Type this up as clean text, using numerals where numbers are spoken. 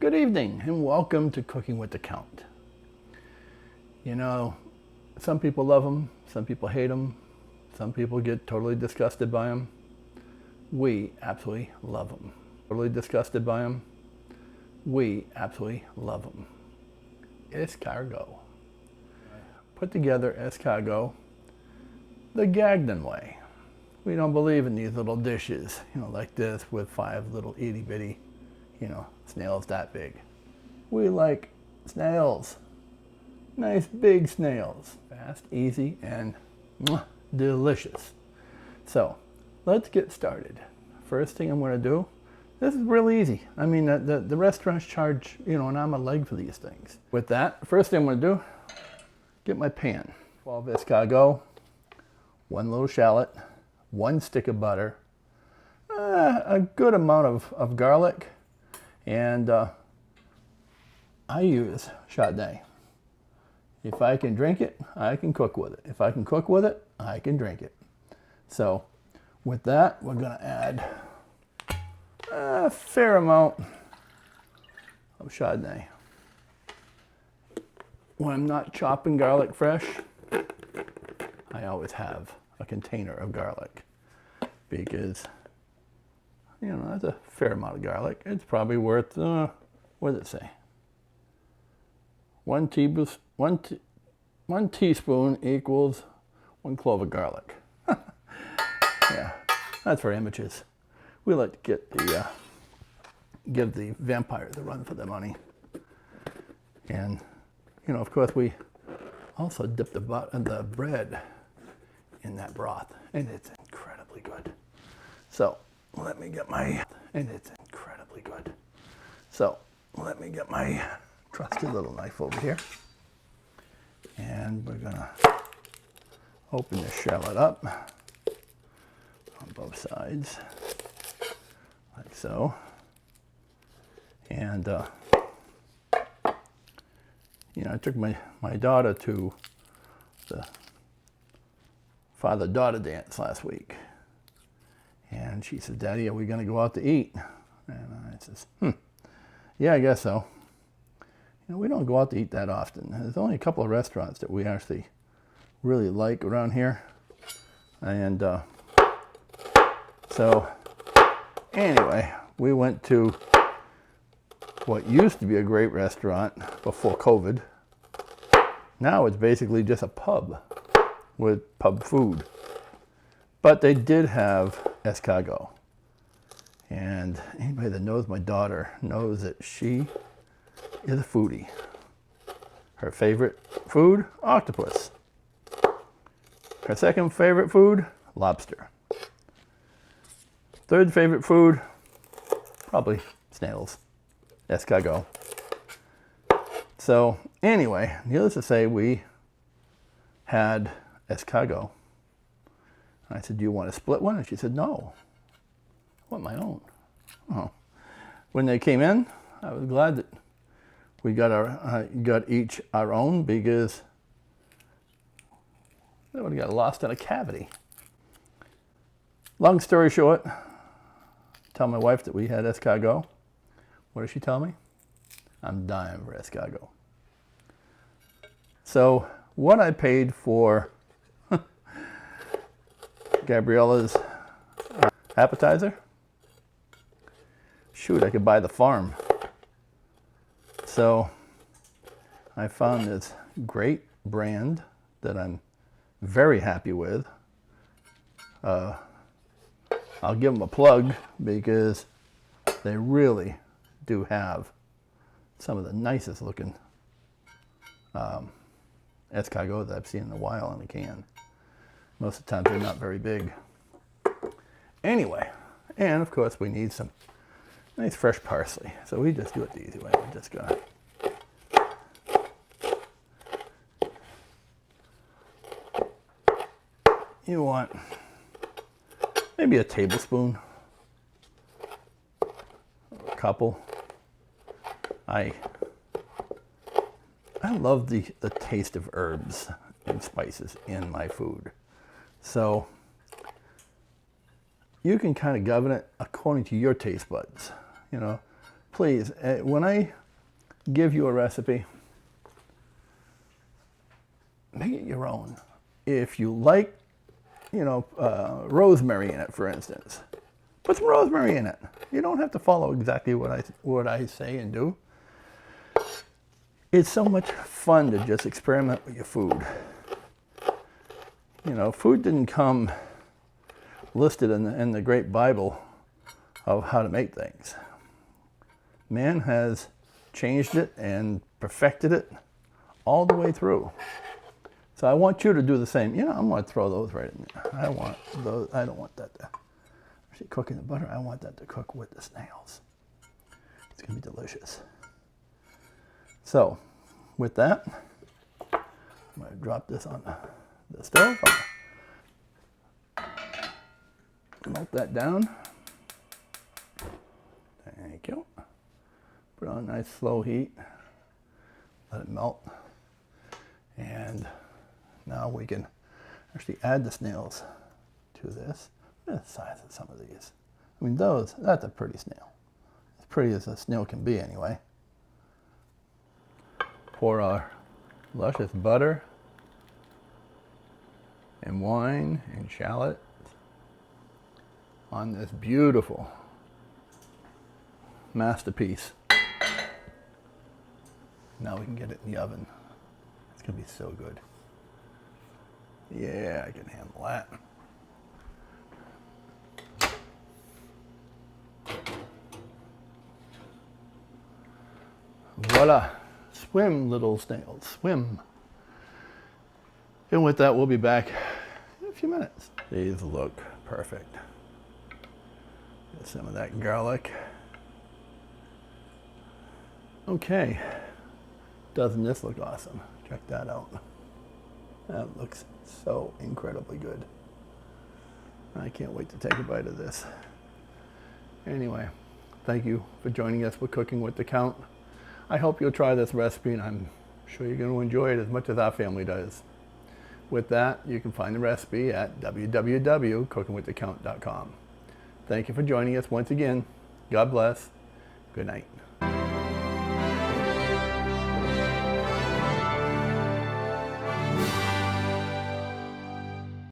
Good evening and welcome to Cooking with the Count. You know, some people love them, some people hate them, some people get totally disgusted by them. We absolutely love them. Totally disgusted by them. We absolutely love them. Escargot. Put together escargot the Gagnon way. We don't believe in these little dishes, like this with 5 little itty bitty, snails that big. We like snails. Nice big snails. Fast, easy, and delicious. So, let's get started. First thing I'm going to do, this is really easy. I mean, the restaurants charge, an arm and a leg for these things. With that, first thing I'm going to do, get my pan. 12 escargot, 1 little shallot, 1 stick of butter, a good amount of garlic, and I use Chardonnay. If I can drink it, I can cook with it. If I can cook with it, I can drink it. So with that, we're going to add a fair amount of Chardonnay. When I'm not chopping garlic fresh, I always have a container of garlic because, that's a fair amount of garlic. It's probably worth, what does it say? 1 teaspoon equals 1 clove of garlic. Yeah, that's for amateurs. We like to give the vampires a run for their money. And, of course, we also dip the bread in that broth, and it's incredibly good. So let me get my trusty little knife over here, and we're gonna open the shallot up on both sides, like so. And I took my daughter to the father-daughter dance last week, and she said, "Daddy, are we going to go out to eat?" And I says, "Yeah, I guess so." We don't go out to eat that often. There's only a couple of restaurants that we actually really like around here, and so anyway, we went to what used to be a great restaurant before COVID. Now it's basically just a pub with pub food. But they did have escargot. And anybody that knows my daughter knows that she is a foodie. Her favorite food, octopus. Her second favorite food, lobster. Third favorite food, probably snails, escargot. So anyway, needless to say, we had escargot. I said, "Do you want to split one?" And she said, "No, I want my own." Oh. When they came in, I was glad that we got each our own, because they would have got lost in a cavity. Long story short, tell my wife that we had escargot. What does she tell me? I'm dying for escargot. So what I paid for Gabriella's appetizer, shoot, I could buy the farm. So I found this great brand that I'm very happy with. I'll give them a plug because they really do have some of the nicest looking escargot that I've seen in a while in a can. Most of the time they're not very big. Anyway, and of course we need some nice fresh parsley. So we just do it the easy way. We just gotta you want maybe a tablespoon, a couple. I love the taste of herbs and spices in my food. So you can kind of govern it according to your taste buds. please, when I give you a recipe, make it your own. If you like, rosemary in it, for instance, put some rosemary in it. You don't have to follow exactly what I say and do. It's so much fun to just experiment with your food. Food didn't come listed in the great Bible of how to make things. Man has changed it and perfected it all the way through. So I want you to do the same. I'm going to throw those right in there. I want those. I don't want that to actually cook in the butter. I want that to cook with the snails. It's going to be delicious. So with that, I'm going to drop this on the stove. Melt that down. Thank you. Put it on a nice slow heat. Let it melt. And now we can actually add the snails to this. Look at the size of some of these. I mean, that's a pretty snail. As pretty as a snail can be anyway. Pour our luscious butter and wine and shallot on this beautiful masterpiece. Now we can get it in the oven. It's going to be so good. Yeah, I can handle that. Voila. Swim, little snails, swim. And with that, we'll be back in a few minutes. These look perfect. Get some of that garlic. Okay. Doesn't this look awesome? Check that out. That looks so incredibly good. I can't wait to take a bite of this. Anyway, thank you for joining us for Cooking with the Count. I hope you'll try this recipe, and I'm sure you're going to enjoy it as much as our family does. With that, you can find the recipe at www.cookingwiththecount.com. Thank you for joining us once again. God bless. Good night.